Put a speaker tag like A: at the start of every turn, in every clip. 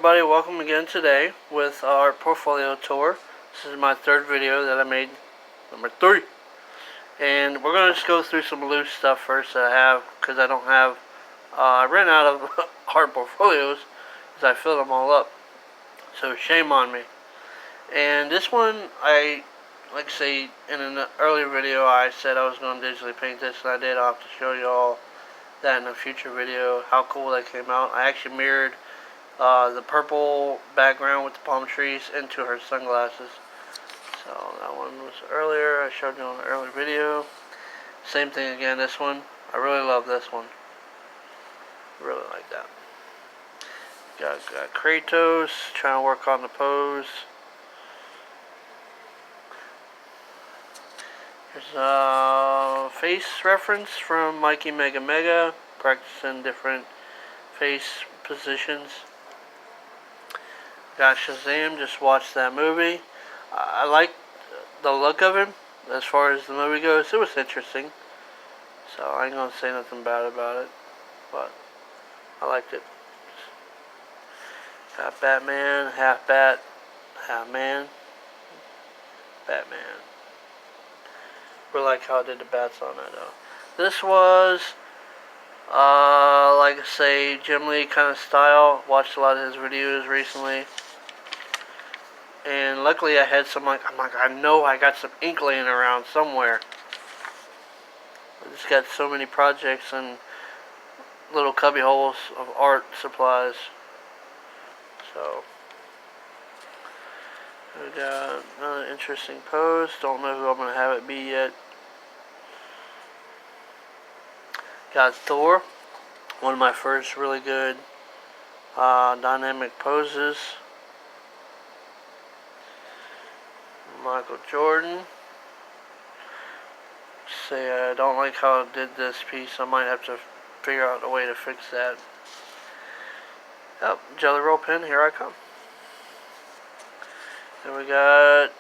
A: everybody, welcome again today with our portfolio tour. This is my third video that I made, number 3. And we're going to just go through some loose stuff first that I have, because I don't have, I ran out of art portfolios because I filled them all up. So shame on me. And this one, like I say, in an earlier video I said I was going to digitally paint this, and I did. I'll have to show you all that in a future video, how cool that came out. I actually mirrored the purple background with the palm trees into her sunglasses. So that one was earlier. I showed you on an earlier video. Same thing again, this one. I really love this one. Really like that. Got Kratos trying to work on the pose. There's a face reference from Mikey Mega Mega, practicing different face positions. Got Shazam, just watched that movie. I like the look of him as far as the movie goes. It was interesting. So I ain't gonna say nothing bad about it, but I liked it. Got Batman, half bat, half man. Batman. Really like how I did the bats on it though. This was like I say, Jim Lee kind of style. Watched a lot of his videos recently. And luckily I had some, I know I got some ink laying around somewhere. I just got so many projects and little cubby holes of art supplies. So, we got another interesting pose. Don't know who I'm going to have it be yet. Got Thor. One of my first really good dynamic poses. Michael Jordan. Say I don't like how I did this piece. I might have to figure out a way to fix that. Yep, Jelly Roll pen, here I come. Then we got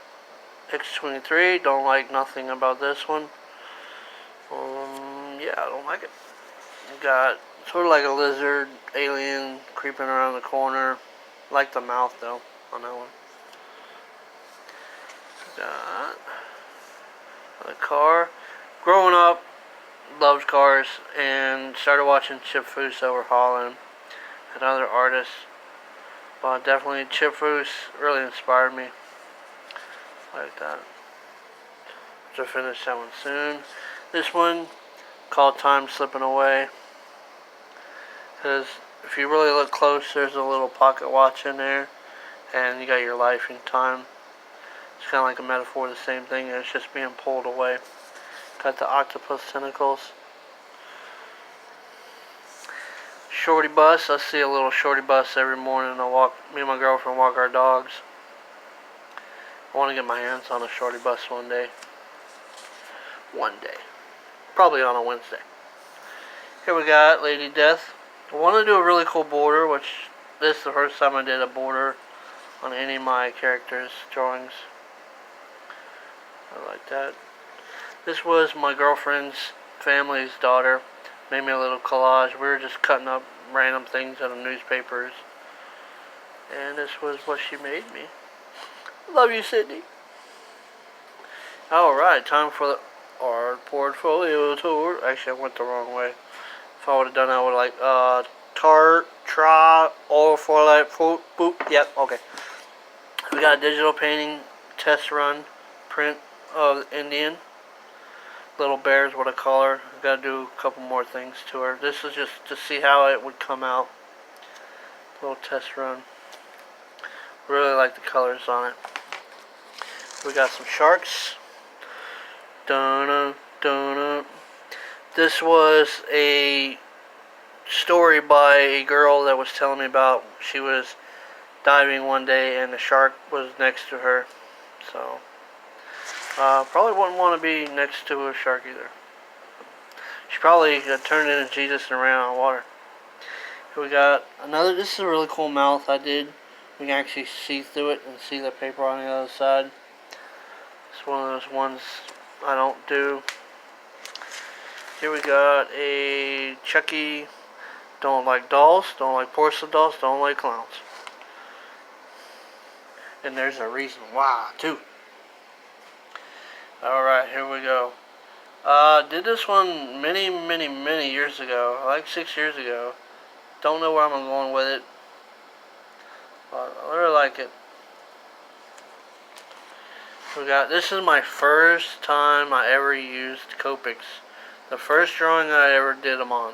A: X-23. Don't like nothing about this one. Yeah, I don't like it. We got sort of like a lizard alien creeping around the corner. Like the mouth though on that one. Got the car. Growing up, loved cars and started watching Chip Foose overhauling and other artists. But definitely Chip Foose really inspired me. Like that. To finish that one soon. This one called Time Slipping Away. Because if you really look close, there's a little pocket watch in there, and you got your life and time. It's kind of like a metaphor, the same thing, and it's just being pulled away. Got the octopus tentacles. Shorty bus. I see a little shorty bus every morning. Me and my girlfriend walk our dogs. I want to get my hands on a shorty bus one day. One day. Probably on a Wednesday. Here we got Lady Death. I want to do a really cool border, which this is the first time I did a border on any of my characters' drawings. I like that. This was my girlfriend's family's daughter. Made me a little collage. We were just cutting up random things out of newspapers. And this was what she made me. Love you, Sydney. Alright, time for the art portfolio tour. Actually, I went the wrong way. If I would have done that, I would have all for like, boop. Yep, okay. We got a digital painting test run print of the Indian. Little bears, what a color. I've got to do a couple more things to her. This is just to see how it would come out. Little test run. Really like the colors on it. We got some sharks. This was a story by a girl that was telling me about. She was diving one day and the shark was next to her. So probably wouldn't want to be next to a shark either. She probably turned into Jesus and ran out of water. Here we got another. This is a really cool mouth I did. We can actually see through it and see the paper on the other side. It's one of those ones I don't do. Here we got a Chucky. Don't like dolls. Don't like porcelain dolls. Don't like clowns. And there's a reason why, too. Alright, here we go. Did this one many years ago. Like 6 years ago. Don't know where I'm going with it. But I really like it. This is my first time I ever used Copics. The first drawing I ever did them on.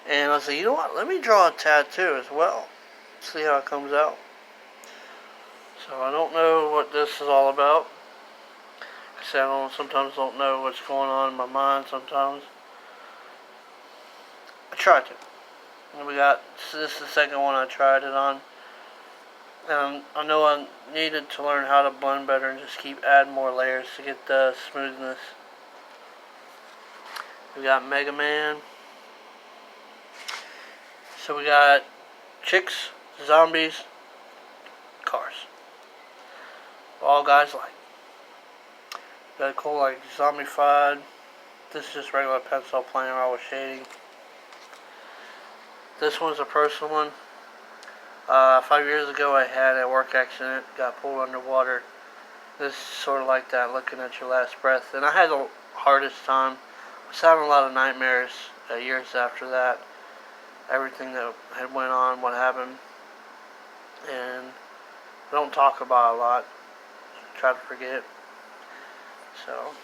A: And I was like, you know what, let me draw a tattoo as well. See how it comes out. So I don't know what this is all about. I sometimes don't know what's going on in my mind sometimes. I tried to. And this is the second one I tried it on. And I know I needed to learn how to blend better and just keep adding more layers to get the smoothness. We got Mega Man. So we got chicks, zombies, cars. All guys like. Got a cool like zombified. This is just regular pencil playing around with shading. This one's a personal one. 5 years ago I had a work accident, got pulled underwater. This is sort of like that, looking at your last breath. And I had the hardest time. I was having a lot of nightmares years after that. Everything that had went on, what happened. And I don't talk about it a lot. Try to forget. So,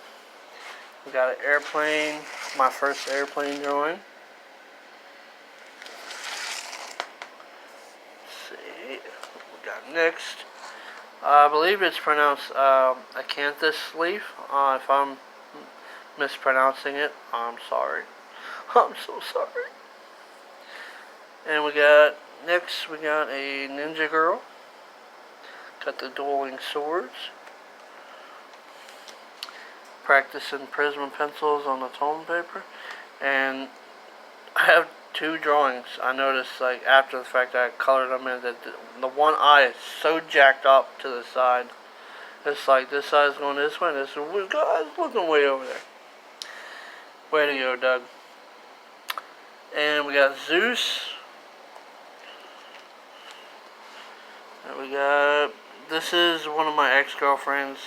A: we got an airplane, my first airplane drawing. Let's see what we got next. I believe it's pronounced acanthus leaf. If I'm mispronouncing it, I'm sorry. I'm so sorry. And we got a ninja girl. Got the dueling swords. Practicing Prism pencils on the tone paper. And I have two drawings. I noticed like after the fact I colored them in that the one eye is so jacked up to the side. It's like this side's going this way and this guy's looking way over there. Way to go, Doug. And we got Zeus. And this is one of my ex-girlfriends.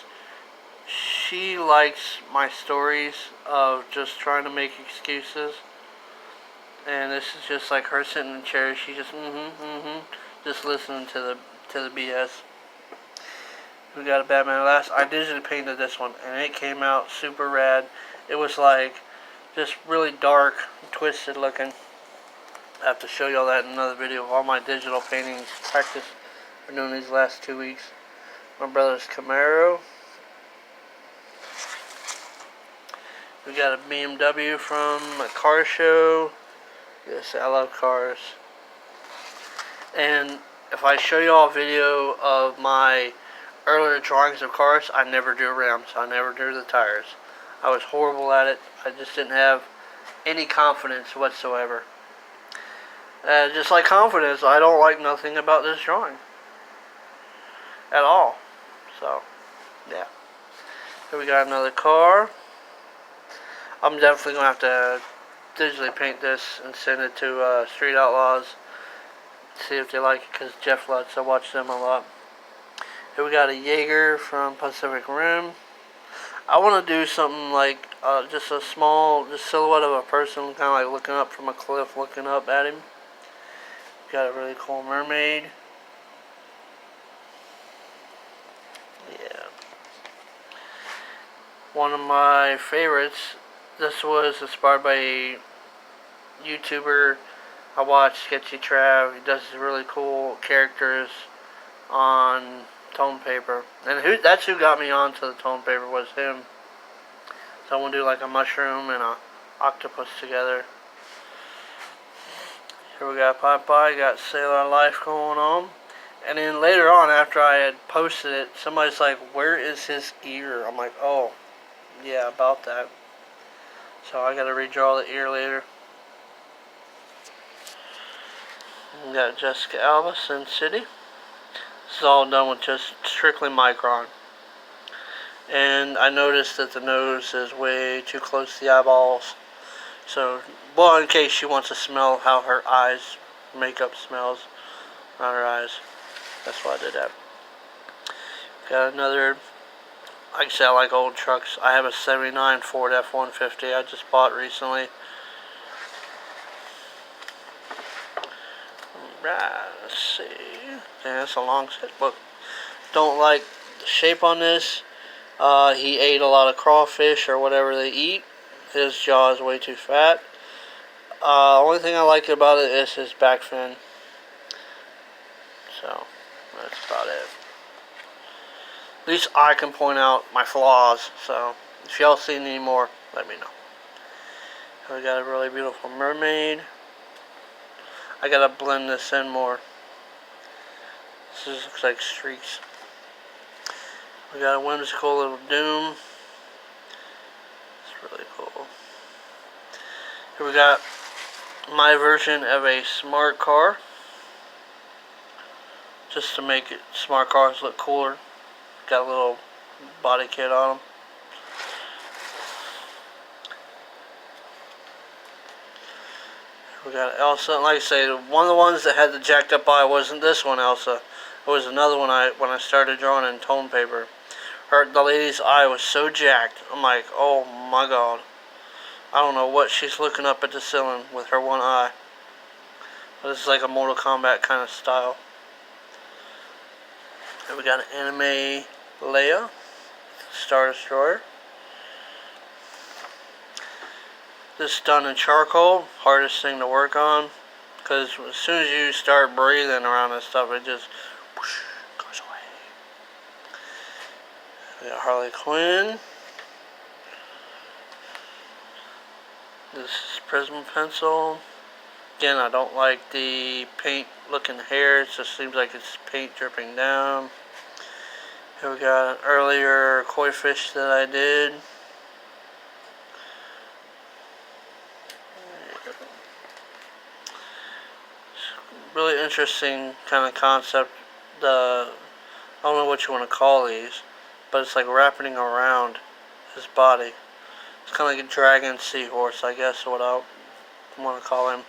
A: She likes my stories of just trying to make excuses. And this is just like her sitting in the chair. She just just listening to the BS. We got a Batman Last. I digitally painted this one and it came out super rad. It was like just really dark, twisted looking. I have to show y'all that in another video of all my digital paintings practice I've been doing these last 2 weeks. My brother's Camaro. We got a BMW from a car show. Yes, I love cars. And if I show you all a video of my earlier drawings of cars, I never drew rims. I never drew the tires. I was horrible at it. I just didn't have any confidence whatsoever. Just like confidence, I don't like nothing about this drawing. At all. So, yeah. Here we got another car. I'm definitely going to have to digitally paint this and send it to Street Outlaws. See if they like it, because Jeff Lutz, I watch them a lot. Here we got a Jaeger from Pacific Rim. I want to do something like just a small silhouette of a person kind of like looking up from a cliff, looking up at him. Got a really cool mermaid. Yeah. One of my favorites. This was inspired by a YouTuber I watch, Sketchy Trav. He does really cool characters on tone paper. And that's who got me onto the tone paper, was him. So I want to do like a mushroom and a octopus together. Here we got Popeye, got Sailor Life going on. And then later on, after I had posted it, somebody's like, where is his ear? I'm like, oh, yeah, about that. So I gotta redraw the ear later. We got Jessica Alba, Sin City. This is all done with just strictly Micron. And I noticed that the nose is way too close to the eyeballs. So, well, in case she wants to smell how her eyes, makeup smells, not her eyes. That's why I did that. Got another, like I said, I like old trucks. I have a 79 Ford F-150 I just bought recently. Right, let's see. Yeah, it's a long sketchbook. Don't like the shape on this. He ate a lot of crawfish or whatever they eat. His jaw is way too fat. Only thing I like about it is his back fin. So, that's about it. At least I can point out my flaws. So, if y'all see any more, let me know. We got a really beautiful mermaid. I gotta blend this in more. This just looks like streaks. We got a whimsical little Doom. It's really cool. Here we got my version of a smart car. Just to make it smart cars look cooler. Got a little body kit on them. We got Elsa. Like I say, one of the ones that had the jacked up eye wasn't this one, Elsa. It was another one when I started drawing in tone paper. The lady's eye was so jacked. I'm like, oh my god. I don't know what she's looking up at the ceiling with her one eye. But it's like a Mortal Kombat kind of style. And we got an anime Leia, Star Destroyer. This is done in charcoal, hardest thing to work on, because as soon as you start breathing around this stuff, it just whoosh, goes away. We got Harley Quinn. This is Prism pencil. Again, I don't like the paint looking hair. It just seems like it's paint dripping down. Here we got an earlier koi fish that I did. Really interesting kind of concept. I don't know what you want to call these, but it's like wrapping around his body. It's kind of like a dragon seahorse, I guess, what I want to call him.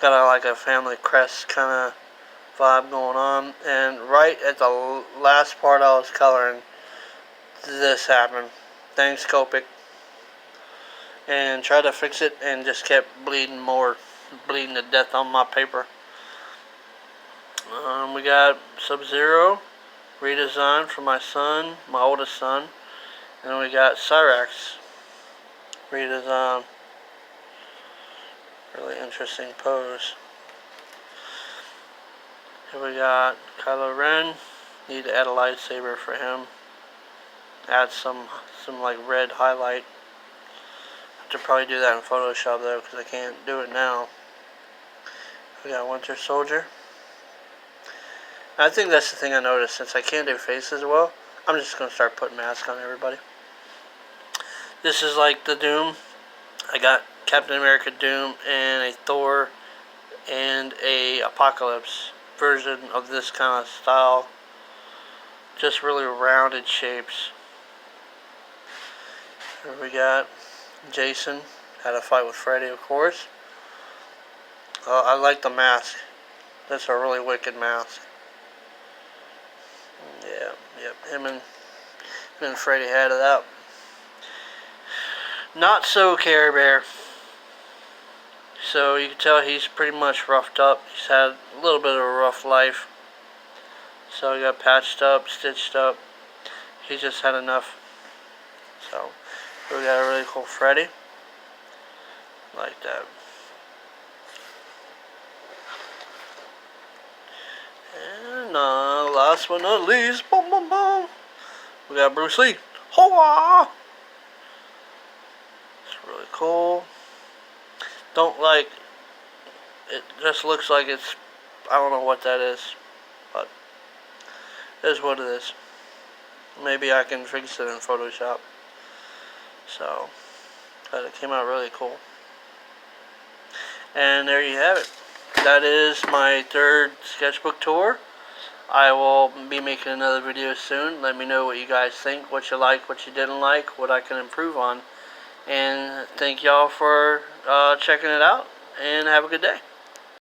A: Got like a family crest kind of vibe going on, and right at the last part I was coloring, this happened. Thanks, Copic. And tried to fix it and just kept bleeding to death on my paper. We got Sub-Zero redesign for my son, my oldest son, and we got Cyrax redesign. Really interesting pose. Here we got Kylo Ren. Need to add a lightsaber for him. Add some like red highlight. Have to probably do that in Photoshop though, because I can't do it now. We got Winter Soldier. I think that's the thing I noticed, since I can't do faces well, I'm just going to start putting masks on everybody. This is like the Doom. I got Captain America Doom and a Thor and a Apocalypse version of this kind of style. Just really rounded shapes. Here we got Jason. Had a fight with Freddy, of course. I like the mask. That's a really wicked mask. Yep. Him and Freddy had it out. Not so Care Bear. So you can tell he's pretty much roughed up. He's had a little bit of a rough life. So he got patched up, stitched up. He just had enough. So we got a really cool Freddy. Like that. And last but not least, boom, boom, boom, we got Bruce Lee. Hoa! It's really cool. Don't like it. Just looks like it's. I don't know what that is, but it is what it is. Maybe I can fix it in Photoshop. So, but it came out really cool. And there you have it. That is my third sketchbook tour. I will be making another video soon. Let me know what you guys think, what you like, what you didn't like, what I can improve on. And thank y'all for checking it out, and have a good day.